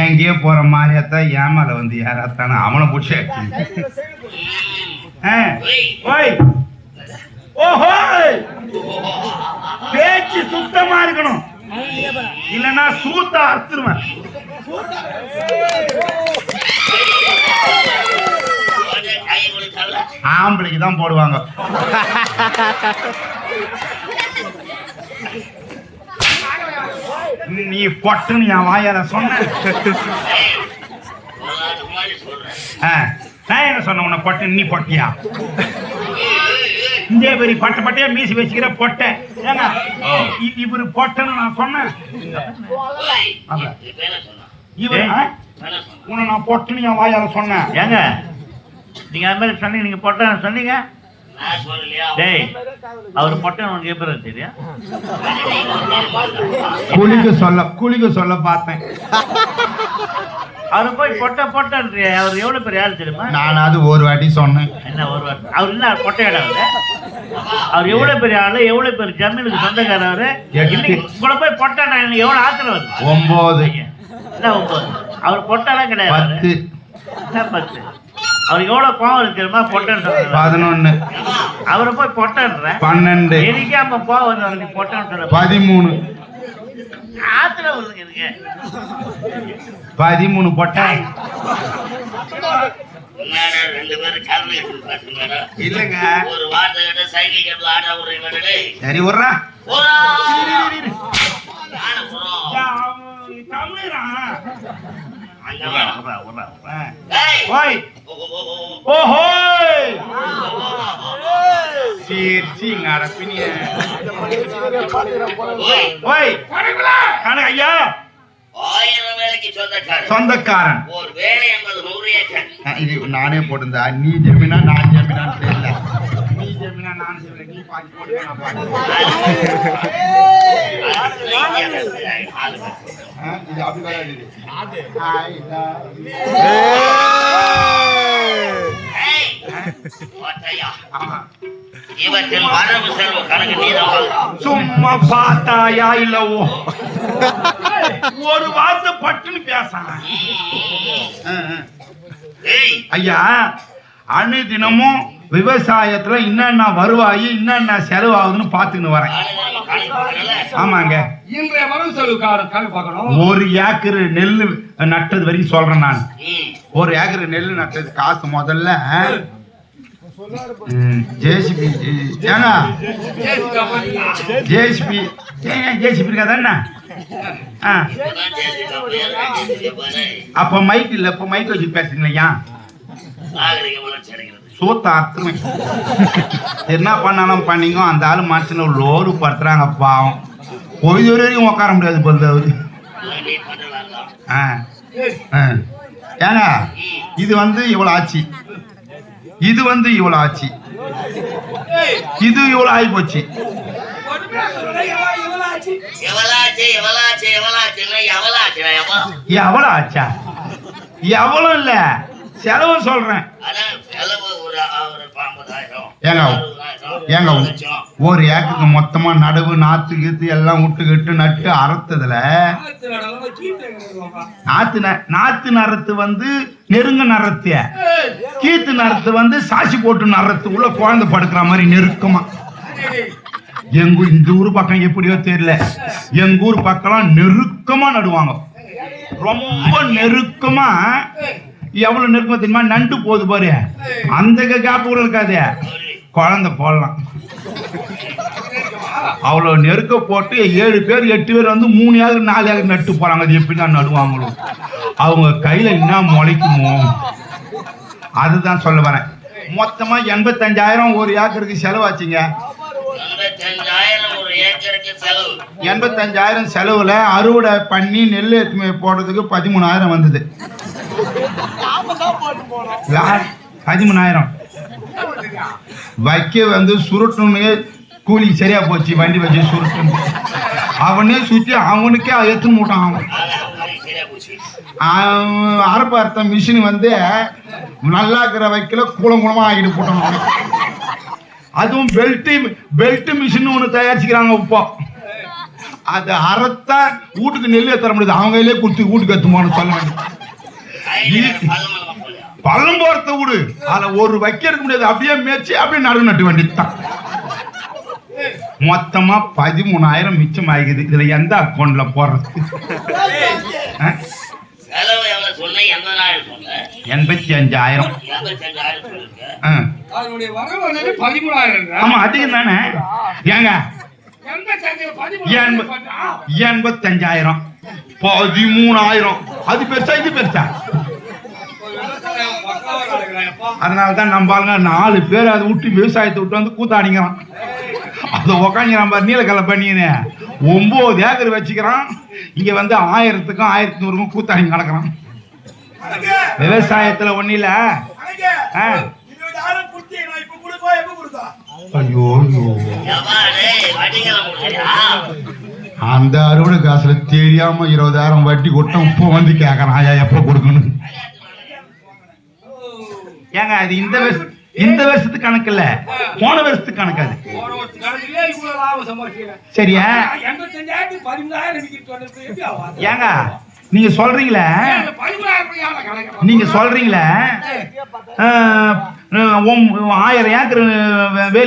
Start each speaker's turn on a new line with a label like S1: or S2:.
S1: எங்கேயோ போற மாதிரியாத்தான் ஏமால வந்து யாராத்தான அவனை பிடிச்சி பேச்சு சுத்தமா இருக்கணும், இல்லன்னா சூத்த அறுத்துருவேன். ஆம்பளைக்கு தான் போடுவாங்க. நீ பொட்டுன்னு என் வாயால சொன்ன. நான் என்ன சொன்ன உன்னை பொட்டு, நீ பொட்டியா? இந்த பெரிய பட்ட பட்டையா மீசி வச்சுக்கிற பொட்டை. ஏன்னா இவரு பொட்டன்னு நான் சொன்னேன். இவரு உன்னை நான் பொட்டுன்னு என் வாயால சொன்னேன். ஏங்க நீங்க அது மாதிரி சொன்னீங்க, நீங்க பொட்ட சொன்னீங்க. டேய் அவர் பொட்டை உனக்கு எப்படி தெரியும்? குளிக்க சொல்ல பார்த்தேன். அவரு போய் பொட்டை பொட்டன்றிய. அவர் எவ்வளவு பெரிய ஆள் தெரியுமா? நான் அது ஒரு வாட்டி சொன்னேன். என்ன ஒரு வாட்டி? அவர் என்ன பொட்டை இடம்? அவர் எவ்வளவு பெரிய ஆளு, எவ்வளவு பெரிய ஜமீனுக்கு சொந்தக்காரர். அவரு உங்களை போய் பொட்டை எவ்வளவு ஆத்திரம் வருது? 9. என்ன 9? அவர் பொட்டெல்லாம் கிடையாது. 10. அவருக்கு எவ்வளவு கோவம் இருக்கு தெரியுமா? பொட்டன் 11. அவரை போய் பொட்டன்ற 12. எனக்கு அப்ப கோவம் வந்து அவருக்கு பொட்டன் 13. ஆத்துல வருதுங்க இருக்கு 13 பொட்டன். இல்லங்க ஒரு வார்த்தை கேட்ட சைக்கிள் கேட்டு ஆட விடுறீங்க. சரி விடுறா. சொந்தக்காரன் நானே போட்டிருந்தா. நீ ஜமீனா நான் ஜமீனான்னு தெரியல. நீ ஜமீனா நான் ஜமீனா, நீ பாதி போட்டு அப்படி வராது. சும்மா பார்த்தாயா இல்லவோ ஒரு வார்த்தை பட்டுன்னு பேச. ஐயா அணு தினமும் விவசாயத்துல என்னென்ன வருவாயி என்னென்ன செலவாகுதுன்னு பாத்துக்கின்னு வரேன். ஆமாங்க, இன்றைய வரவு செலவு ஒரு ஏக்கர் நெல்லு நட்டது வரைக்கும் சொல்றேன் நான். ஒரு ஏக்கர் நெல்லு நட்டது காசு முதல்ல ஜேசிபி. ஏங்க ஜேசிபி இருக்காதா? அப்ப மைக் இல்ல, இப்ப மைக் வச்சு பேசுறீங்களா? சூத்த அர்த்தமே என்ன பண்ணாலும் பண்ணிங்க. அந்த ஆளு மனுஷன லோடு படுத்துறாங்க பாவம். பொழுது வரைக்கும் உட்கார முடியாது பொழுது அவரு. ஏங்க இது வந்து இவ்வளவு ஆச்சு, இது வந்து இவ்வளவு ஆச்சு, இது இவ்வளவு ஆகி போச்சு. எவ்வளவு ஆச்சா? எவ்வளவு இல்ல செலவு சொல்றேன். ஏங்க ஒரு ஏக்கருக்கு மொத்தமா நடவு நாத்து கீத்து எல்லாம் விட்டுக்கிட்டு நட்டு அறுத்ததுல நாத்து நரத்து வந்து நெருங்க நரத்திய, கீத்து நரத்து வந்து சாசி போட்டு நரத்து உள்ள குழந்தை படுக்கிற மாதிரி நெருக்கமா. இந்த ஊர் பக்கம் எப்படியோ தெரியல, எங்க ஊர் பக்கம் நெருக்கமா நடுவாங்க. ரொம்ப நெருக்கமா. எவ்வளவு நெருக்கமா தெரியுமா? நண்டு போகுது பாரு, அந்த கேப் கூட இருக்காது, குழந்தை போடலாம். அவ்வளவு நெருக்க போட்டு 7 பேர் 8 பேர் வந்து 3 ஏக்கர் 4 ஏக்கர் நட்டு போறாங்க. அது எப்படிதான் நடுவாங்களோ, அவங்க கையில என்ன முளைக்குமோ அதுதான் சொல்ல வரேன். மொத்தமா 85,000 ஒரு ஏக்கருக்கு செலவாச்சுங்க. 85,000 ஒரு ஏக்கர்
S2: 85,000 செலவுல அறுவடை பண்ணி நெல் போடுறதுக்கு 13,000 வந்தது. 13,000 வைக்க வந்து சுருட்டுன்னு கூலி சரியா போச்சு. வண்டி வச்சு சுருட்டு அவனே சுற்றி அவனுக்கே எத்துன்னு மூட்டான். அவன் அரப்பு அர்த்தம் மிஷின் வந்து நல்லா இருக்கிற வைக்கல குளமா ஆகிட்டு போட்டான். அதுவும் பெல்ட் மிஷின் ஒன்று தயாரிச்சுக்கிறாங்க. இப்போ அது அறத்தா வீட்டுக்கு நெல்லே தர முடியாது. அவங்க கையிலே கொடுத்து வீட்டுக்கு எத்துமான்னு சொல்ல வேண்டியது. பள்ளம் போறத விடு, அதை ஒரு வைக்க இருக்க முடியாது. அப்படியே மேய்ச்சி அப்படியே நடுவு நட்டு வேண்டியதுதான். மொத்தமா 13,000 மிச்சம் ஆகிக்குது. இதுல எந்த அக்கௌண்ட்ல போடுறது? 85,000. ஆமா அதிகம் தானே. ஏங்க 85,000 13,000 அது பெருசா இது பெருசா? அதனாலதான் நம்ம ஆளுங்க 4 பேர் அதை விட்டு விவசாயத்தை விட்டு வந்து கூத்தாடிக்கிறான். அதை உக்காஞ்சிரான் பாரு. நீலக்கலை பண்ணின்னு 9 ஏக்கர் வச்சுக்கிறான். இங்க வந்து 1000க்கும் 1100க்கும் கூத்தாடி நடக்கிறான். விவசாயத்துல ஒண்ணு இல்ல. ஐயோ அந்த அறுவடை காசுல தெரியாம 20,000 வட்டி கொட்டம் இப்போ வந்து கேட்கறான். ஆயா எப்ப கொடுக்கணும்? ஏங்க அது இந்த வருஷத்துக்கு கணக்கு இல்ல, போன வருஷத்துக்கு கணக்கு. அது சரியா? ஏங்க நீங்க சொல்றீங்களே 1000 ஏக்கர் வேலி